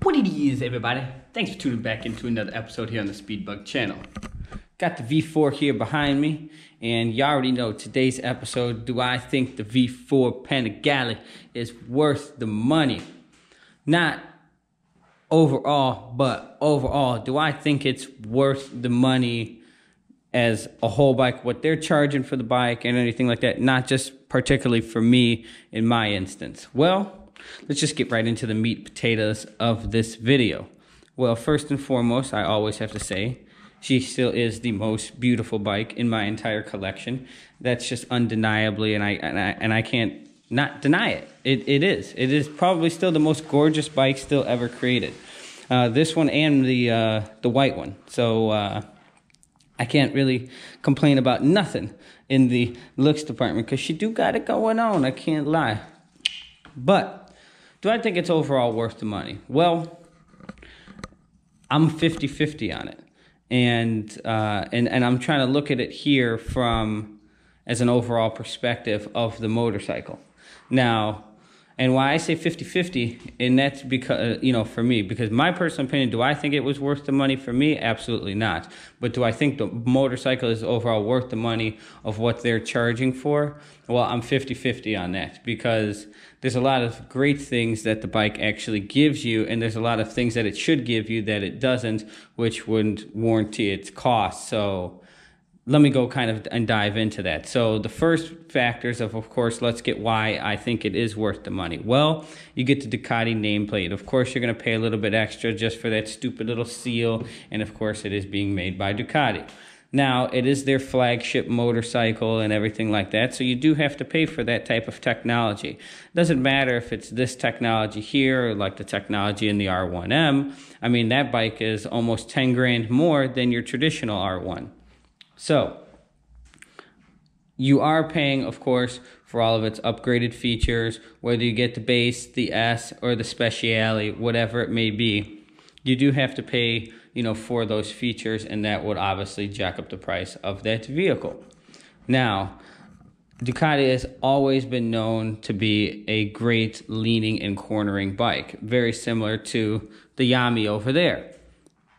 What it is, everybody? Thanks for tuning back into another episode here on the Speedbug channel. Got the V4 here behind me, and you already know today's episode, do I think the V4 Panigale is worth the money? Not overall, but overall, do I think it's worth the money as a whole bike, what they're charging for the bike and anything like that, not just particularly for me in my instance? Well, let's just get right into the meat and potatoes of this video. Well, first and foremost, I always have to say, she still is the most beautiful bike in my entire collection. That's just undeniably, and I can't not deny it. It is probably still the most gorgeous bike still ever created. This one and the white one. So I can't really complain about nothing in the looks department because she do got it going on. I can't lie. But do I think it's overall worth the money? Well, I'm 50-50 on it. And I'm trying to look at it here from as an overall perspective of the motorcycle. Now, and why I say 50-50, and that's because, for me, because my personal opinion, do I think it was worth the money for me? Absolutely not. But do I think the motorcycle is overall worth the money of what they're charging for? Well, I'm 50-50 on that because there's a lot of great things that the bike actually gives you, and there's a lot of things that it should give you that it doesn't, which wouldn't warranty its cost. So let me go kind of and dive into that. So the first factors of course, let's get why I think it is worth the money. Well, you get the Ducati nameplate. Of course, you're going to pay a little bit extra just for that stupid little seal. And of course, it is being made by Ducati. Now, it is their flagship motorcycle and everything like that. So you do have to pay for that type of technology. It doesn't matter if it's this technology here or like the technology in the R1M. I mean, that bike is almost 10 grand more than your traditional R1. So, you are paying, of course, for all of its upgraded features, whether you get the base, the S, or the Speciale, whatever it may be. You do have to pay, for those features, and that would obviously jack up the price of that vehicle. Now, Ducati has always been known to be a great leaning and cornering bike, very similar to the Yami over there.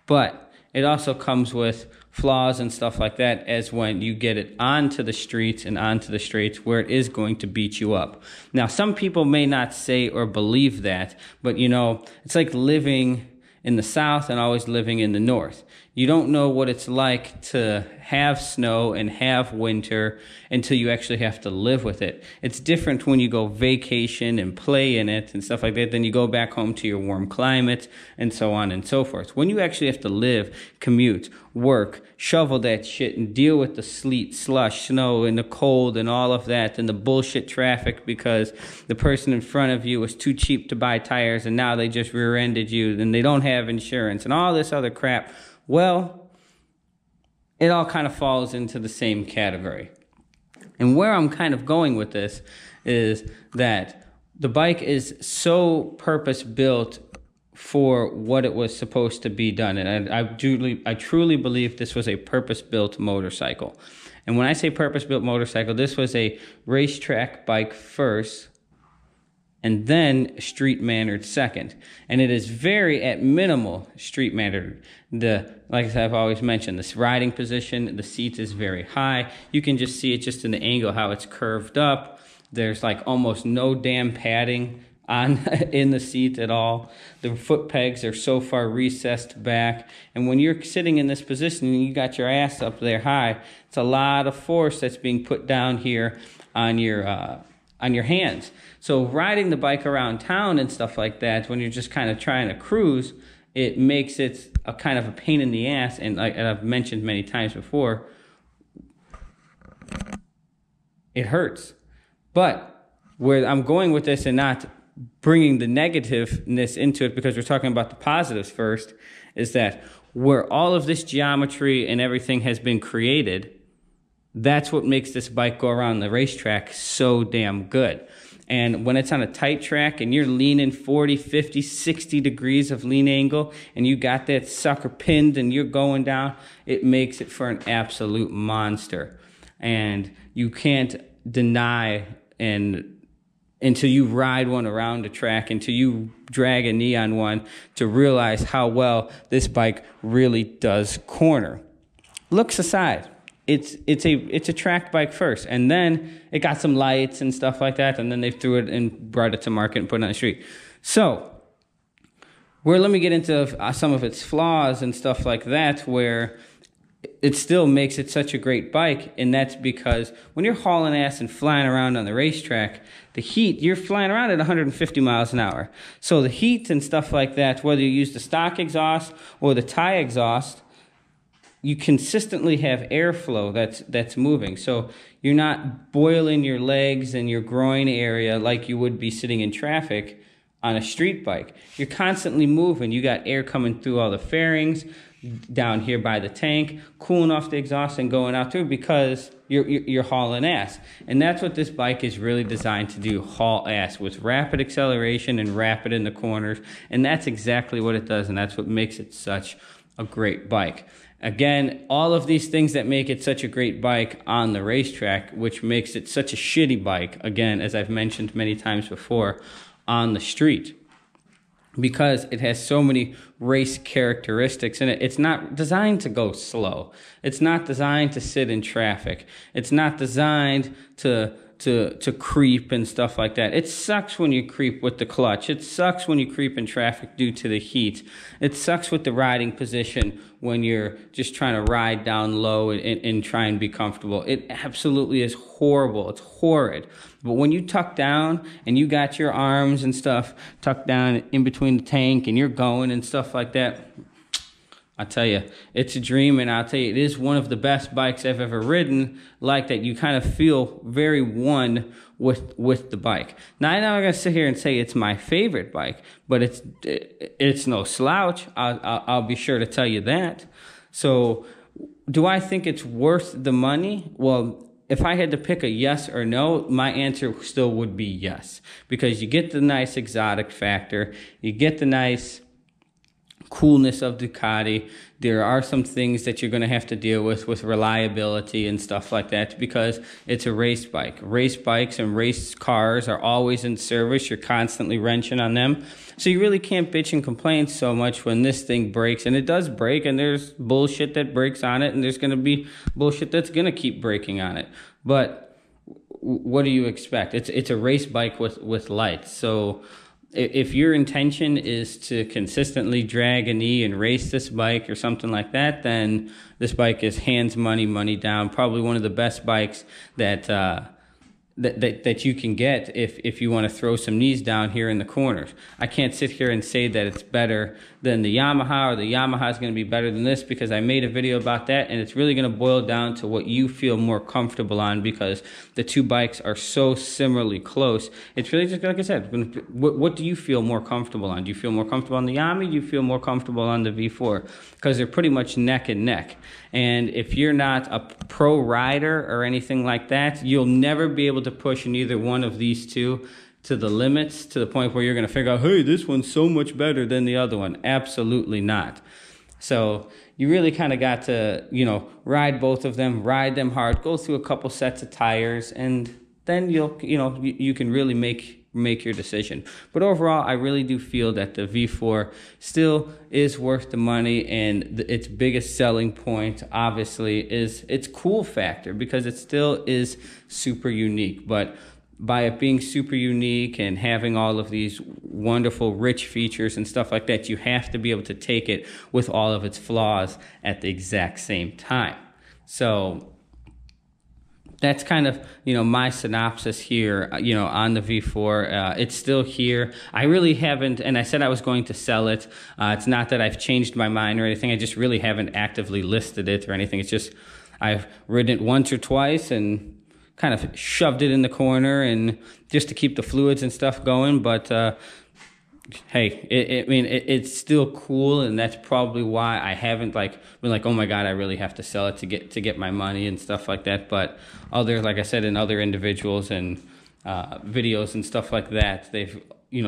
But it also comes with flaws and stuff like that as when you get it onto the streets and onto the straights where it is going to beat you up. Now, some people may not say or believe that, but it's like living in the South and always living in the North. You don't know what it's like to have snow and have winter until you actually have to live with it. It's different when you go vacation and play in it and stuff like that. Then you go back home to your warm climate and so on and so forth. When you actually have to live, commute, work, shovel that shit and deal with the sleet, slush, snow and the cold and all of that and the bullshit traffic because the person in front of you was too cheap to buy tires and now they just rear-ended you and they don't have insurance and all this other crap. Well, it all kind of falls into the same category. And where I'm kind of going with this is that the bike is so purpose-built for what it was supposed to be done. And I truly believe this was a purpose-built motorcycle. And when I say purpose-built motorcycle, this was a racetrack bike first, and then street mannered second. And it is very, at minimal, street mannered. Like I've always mentioned, this riding position, the seat is very high. You can just see it just in the angle, how it's curved up. There's like almost no damn padding in the seat at all. The foot pegs are so far recessed back. And when you're sitting in this position and you got your ass up there high, it's a lot of force that's being put down here on your hands. So riding the bike around town and stuff like that, when you're just kind of trying to cruise, it makes it a kind of a pain in the ass. And like I've mentioned many times before, it hurts. But where I'm going with this and not bringing the negativeness into it, because we're talking about the positives first, is that where all of this geometry and everything has been created, that's what makes this bike go around the racetrack so damn good. And when it's on a tight track and you're leaning 40, 50, 60 degrees of lean angle and you got that sucker pinned and you're going down, it makes it for an absolute monster. And you can't deny and until you ride one around the track, until you drag a knee on one to realize how well this bike really does corner. Looks aside, it's a track bike first, and then it got some lights and stuff like that, and then they threw it and brought it to market and put it on the street. So, let me get into some of its flaws and stuff like that, where it still makes it such a great bike, and that's because when you're hauling ass and flying around on the racetrack, the heat, you're flying around at 150 miles an hour. So the heat and stuff like that, whether you use the stock exhaust or the tie exhaust, you consistently have airflow that's moving. So you're not boiling your legs and your groin area like you would be sitting in traffic on a street bike. You're constantly moving. You got air coming through all the fairings, down here by the tank, cooling off the exhaust and going out through, because you're hauling ass. And that's what this bike is really designed to do, haul ass with rapid acceleration and rapid in the corners. And that's exactly what it does, and that's what makes it such a great bike. Again, all of these things that make it such a great bike on the racetrack, which makes it such a shitty bike, again, as I've mentioned many times before, on the street. Because it has so many race characteristics in it. It's not designed to go slow. It's not designed to sit in traffic. It's not designed to creep and stuff like that. It sucks when you creep with the clutch. It sucks when you creep in traffic due to the heat. It sucks with the riding position when you're just trying to ride down low and try and be comfortable. It absolutely is horrible. It's horrid. But when you tuck down and you got your arms and stuff tucked down in between the tank and you're going and stuff like that, I tell you, it's a dream, and I'll tell you, it is one of the best bikes I've ever ridden like that. You kind of feel very one with the bike. Now, I'm not going to sit here and say it's my favorite bike, but it's no slouch. I'll be sure to tell you that. So, do I think it's worth the money? Well, if I had to pick a yes or no, my answer still would be yes, because you get the nice exotic factor, you get the nice coolness of Ducati. There are some things that you're going to have to deal with reliability and stuff like that, because it's a race bike. Race bikes and race cars are always in service. You're constantly wrenching on them. So you really can't bitch and complain so much when this thing breaks. And it does break, and there's bullshit that breaks on it, and there's going to be bullshit that's going to keep breaking on it. But what do you expect? It's a race bike with lights. So if your intention is to consistently drag a knee and race this bike or something like that, then this bike is hands money down. Probably one of the best bikes that you can get if you want to throw some knees down here in the corners. I can't sit here and say that it's better than the Yamaha, or the Yamaha is going to be better than this, because I made a video about that, and it's really going to boil down to what you feel more comfortable on, because the two bikes are so similarly close. It's really just like I said, what do you feel more comfortable on? Do you feel more comfortable on the Yami? Do you feel more comfortable on the V4? Because they're pretty much neck and neck. And if you're not a pro rider or anything like that, you'll never be able to push in either one of these two to the limits, to the point where you're going to figure out, hey, this one's so much better than the other one. Absolutely not. So you really kind of got to, ride both of them, ride them hard, go through a couple sets of tires, and then you can really make your decision. But overall, I really do feel that the V4 still is worth the money, and its biggest selling point, obviously, is its cool factor, because it still is super unique. But by it being super unique and having all of these wonderful, rich features and stuff like that, you have to be able to take it with all of its flaws at the exact same time. So that's kind of, my synopsis here, on the V4. It's still here. I really haven't, and I said I was going to sell it. It's not that I've changed my mind or anything. I just really haven't actively listed it or anything. It's just I've ridden it once or twice and kind of shoved it in the corner, and just to keep the fluids and stuff going. But hey, it's still cool, and that's probably why I haven't been like, oh my god, I really have to sell it to get my money and stuff like that. But like I said, in other individuals and videos and stuff like that, they've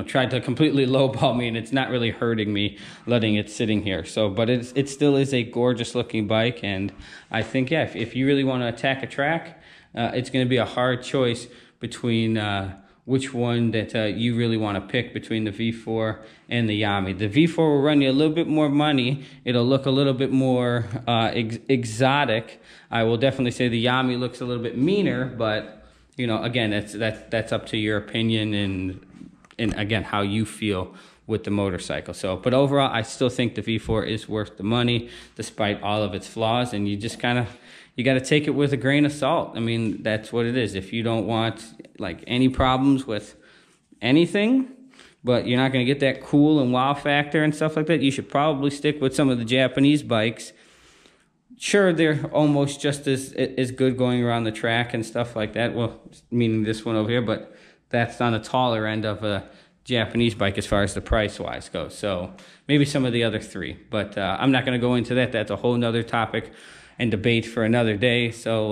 tried to completely lowball me, and it's not really hurting me letting it sitting here. So, but it still is a gorgeous looking bike, and I think if you really want to attack a track, it's going to be a hard choice between which one that you really want to pick between the V4 and the Yami. The V4 will run you a little bit more money. It'll look a little bit more exotic. I will definitely say the Yami looks a little bit meaner, but you know, again, that's up to your opinion and again, how you feel with the motorcycle. So, but overall, I still think the V4 is worth the money despite all of its flaws, and you just kind of, you got to take it with a grain of salt. I mean, that's what it is. If you don't want like any problems with anything, but you're not going to get that cool and wow factor and stuff like that, you should probably stick with some of the Japanese bikes. Sure, they're almost just as good going around the track and stuff like that. Well, meaning this one over here, but that's on the taller end of a Japanese bike as far as the price-wise goes. So maybe some of the other three, but I'm not going to go into that. That's a whole nother topic and debate for another day. So,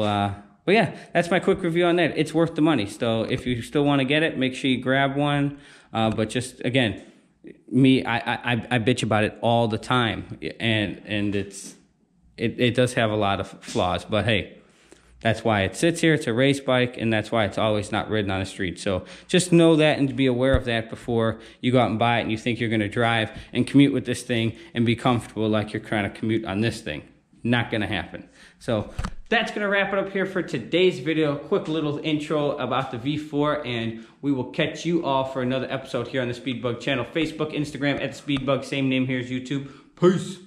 but yeah, that's my quick review on that. It's worth the money. So if you still want to get it, make sure you grab one. But just, again, I bitch about it all the time. And it does have a lot of flaws. But hey, that's why it sits here. It's a race bike, and that's why it's always not ridden on the street. So just know that and be aware of that before you go out and buy it and you think you're going to drive and commute with this thing and be comfortable like you're trying to commute on this thing. Not going to happen. So that's going to wrap it up here for today's video. Quick little intro about the V4, and we will catch you all for another episode here on the Speedbug channel. Facebook, Instagram, @SpeedBug, same name here as YouTube. Peace.